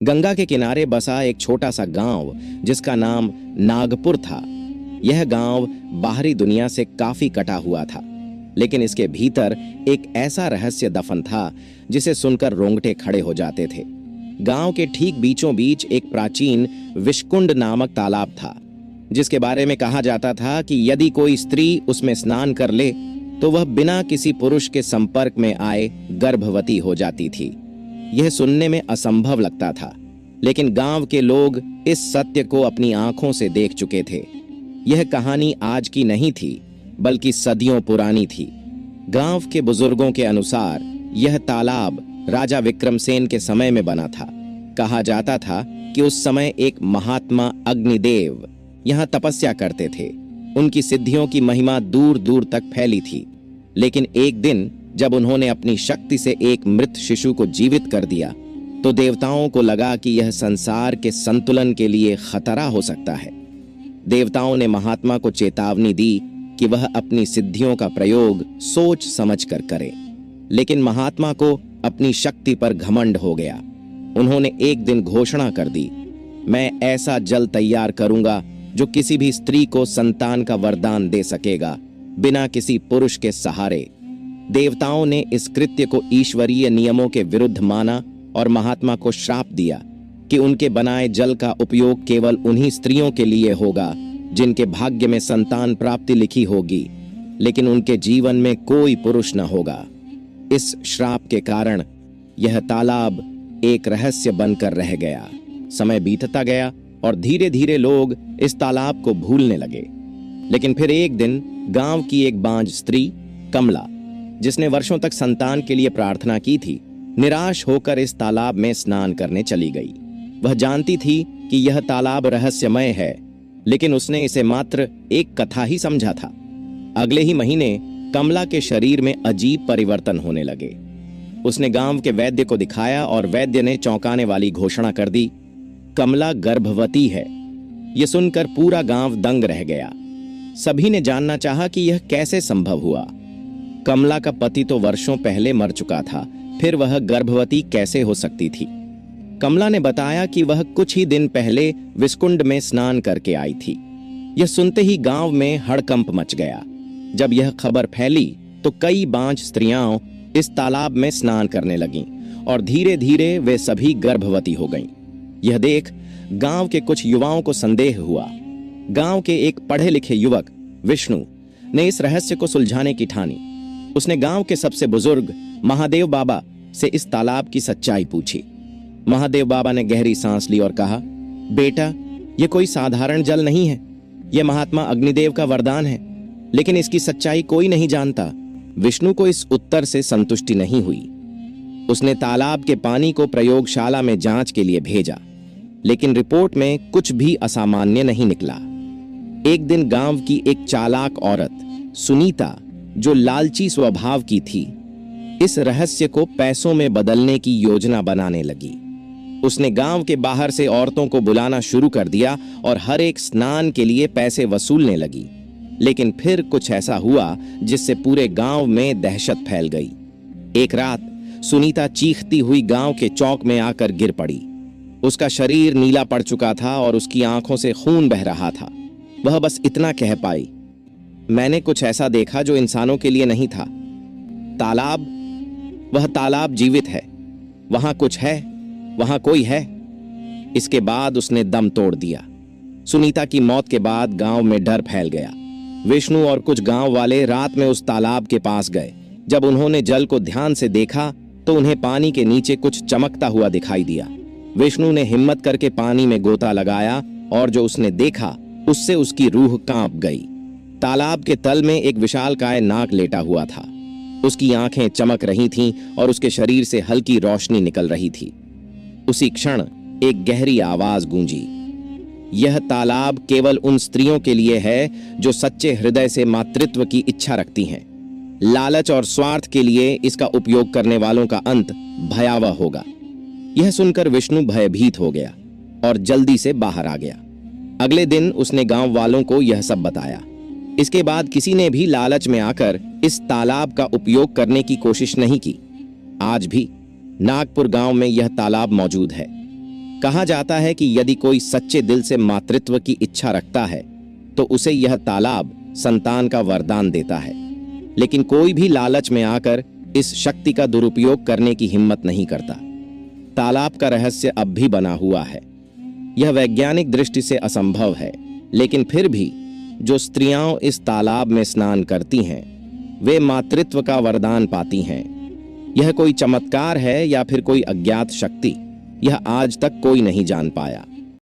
गंगा के किनारे बसा एक छोटा सा गांव जिसका नाम नागपुर था। यह गांव बाहरी दुनिया से काफी कटा हुआ था, लेकिन इसके भीतर एक ऐसा रहस्य दफन था जिसे सुनकर रोंगटे खड़े हो जाते थे। गांव के ठीक बीचों बीच एक प्राचीन विषकुंड नामक तालाब था, जिसके बारे में कहा जाता था कि यदि कोई स्त्री उसमें स्नान कर ले तो वह बिना किसी पुरुष के संपर्क में आए गर्भवती हो जाती थी। यह सुनने में असंभव लगता था, लेकिन गांव के लोग इस सत्य को अपनी आंखों से देख चुके थे। यह कहानी आज की नहीं थी, बल्कि सदियों पुरानी थी। गांव के बुजुर्गों के अनुसार यह तालाब राजा विक्रमसेन के समय में बना था। कहा जाता था कि उस समय एक महात्मा अग्निदेव यहाँ तपस्या करते थे। उनकी सिद्धियों की महिमा दूर दूर तक फैली थी, लेकिन एक दिन जब उन्होंने अपनी शक्ति से एक मृत शिशु को जीवित कर दिया तो देवताओं को लगा कि यह संसार के संतुलन के लिए खतरा हो सकता है। देवताओं ने महात्मा को चेतावनी दी कि वह अपनी सिद्धियों का प्रयोग सोच समझ कर करे, लेकिन महात्मा को अपनी शक्ति पर घमंड हो गया। उन्होंने एक दिन घोषणा कर दी, मैं ऐसा जल तैयार करूंगा जो किसी भी स्त्री को संतान का वरदान दे सकेगा, बिना किसी पुरुष के सहारे। देवताओं ने इस कृत्य को ईश्वरीय नियमों के विरुद्ध माना और महात्मा को श्राप दिया कि उनके बनाए जल का उपयोग केवल उन्हीं स्त्रियों के लिए होगा जिनके भाग्य में संतान प्राप्ति लिखी होगी, लेकिन उनके जीवन में कोई पुरुष न होगा। इस श्राप के कारण यह तालाब एक रहस्य बनकर रह गया। समय बीतता गया और धीरे धीरे लोग इस तालाब को भूलने लगे। लेकिन फिर एक दिन गांव की एक बांझ स्त्री कमला, जिसने वर्षों तक संतान के लिए प्रार्थना की थी, निराश होकर इस तालाब में स्नान करने चली गई। वह जानती थी कि यह तालाब रहस्यमय है, लेकिन उसने इसे मात्र एक कथा ही समझा था। अगले ही महीने कमला के शरीर में अजीब परिवर्तन होने लगे। उसने गांव के वैद्य को दिखाया और वैद्य ने चौंकाने वाली घोषणा कर दी, कमला गर्भवती है। यह सुनकर पूरा गांव दंग रह गया। सभी ने जानना चाहा कि यह कैसे संभव हुआ। कमला का पति तो वर्षों पहले मर चुका था, फिर वह गर्भवती कैसे हो सकती थी। कमला ने बताया कि वह कुछ ही दिन पहले विषकुंड में स्नान करके आई थी। यह सुनते ही गांव में हड़कंप मच गया। जब यह खबर फैली तो कई बांझ स्त्रियां इस तालाब में स्नान करने लगीं और धीरे धीरे वे सभी गर्भवती हो गईं। यह देख गांव के कुछ युवाओं को संदेह हुआ। गांव के एक पढ़े लिखे युवक विष्णु ने इस रहस्य को सुलझाने की ठानी। उसने गांव के सबसे बुजुर्ग महादेव बाबा से इस तालाब की सच्चाई पूछी। महादेव बाबा ने गहरी सांस ली और कहा, बेटा, यह कोई साधारण जल नहीं है। यह महात्मा अग्निदेव का वरदान है, लेकिन इसकी सच्चाई कोई नहीं जानता। विष्णु को इस उत्तर से संतुष्टि नहीं हुई। उसने तालाब के पानी को प्रयोगशाला में जांच के लिए भेजा, लेकिन रिपोर्ट में कुछ भी असामान्य नहीं निकला। एक दिन गांव की एक चालाक औरत सुनीता, जो लालची स्वभाव की थी, इस रहस्य को पैसों में बदलने की योजना बनाने लगी। उसने गांव के बाहर से औरतों को बुलाना शुरू कर दिया और हर एक स्नान के लिए पैसे वसूलने लगी। लेकिन फिर कुछ ऐसा हुआ जिससे पूरे गांव में दहशत फैल गई। एक रात सुनीता चीखती हुई गांव के चौक में आकर गिर पड़ी। उसका शरीर नीला पड़ चुका था और उसकी आंखों से खून बह रहा था। वह बस इतना कह पाई, मैंने कुछ ऐसा देखा जो इंसानों के लिए नहीं था। तालाब, वह तालाब जीवित है। वहां कुछ है, वहां कोई है। इसके बाद उसने दम तोड़ दिया। सुनीता की मौत के बाद गांव में डर फैल गया। विष्णु और कुछ गांव वाले रात में उस तालाब के पास गए। जब उन्होंने जल को ध्यान से देखा तो उन्हें पानी के नीचे कुछ चमकता हुआ दिखाई दिया। विष्णु ने हिम्मत करके पानी में गोता लगाया और जो उसने देखा उससे उसकी रूह कांप गई। तालाब के तल में एक विशालकाय नाग लेटा हुआ था। उसकी आंखें चमक रही थीं और उसके शरीर से हल्की रोशनी निकल रही थी। उसी क्षण एक गहरी आवाज गूंजी, यह तालाब केवल उन स्त्रियों के लिए है जो सच्चे हृदय से मातृत्व की इच्छा रखती हैं। लालच और स्वार्थ के लिए इसका उपयोग करने वालों का अंत भयावह होगा। यह सुनकर विष्णु भयभीत हो गया और जल्दी से बाहर आ गया। अगले दिन उसने गांव वालों को यह सब बताया। इसके बाद किसी ने भी लालच में आकर इस तालाब का उपयोग करने की कोशिश नहीं की। आज भी नागपुर गांव में यह तालाब मौजूद है। कहा जाता है कि यदि कोई सच्चे दिल से मातृत्व की इच्छा रखता है तो उसे यह तालाब संतान का वरदान देता है, लेकिन कोई भी लालच में आकर इस शक्ति का दुरुपयोग करने की हिम्मत नहीं करता। तालाब का रहस्य अब भी बना हुआ है। यह वैज्ञानिक दृष्टि से असंभव है, लेकिन फिर भी जो स्त्रियां इस तालाब में स्नान करती हैं वे मातृत्व का वरदान पाती हैं। यह कोई चमत्कार है या फिर कोई अज्ञात शक्ति, यह आज तक कोई नहीं जान पाया।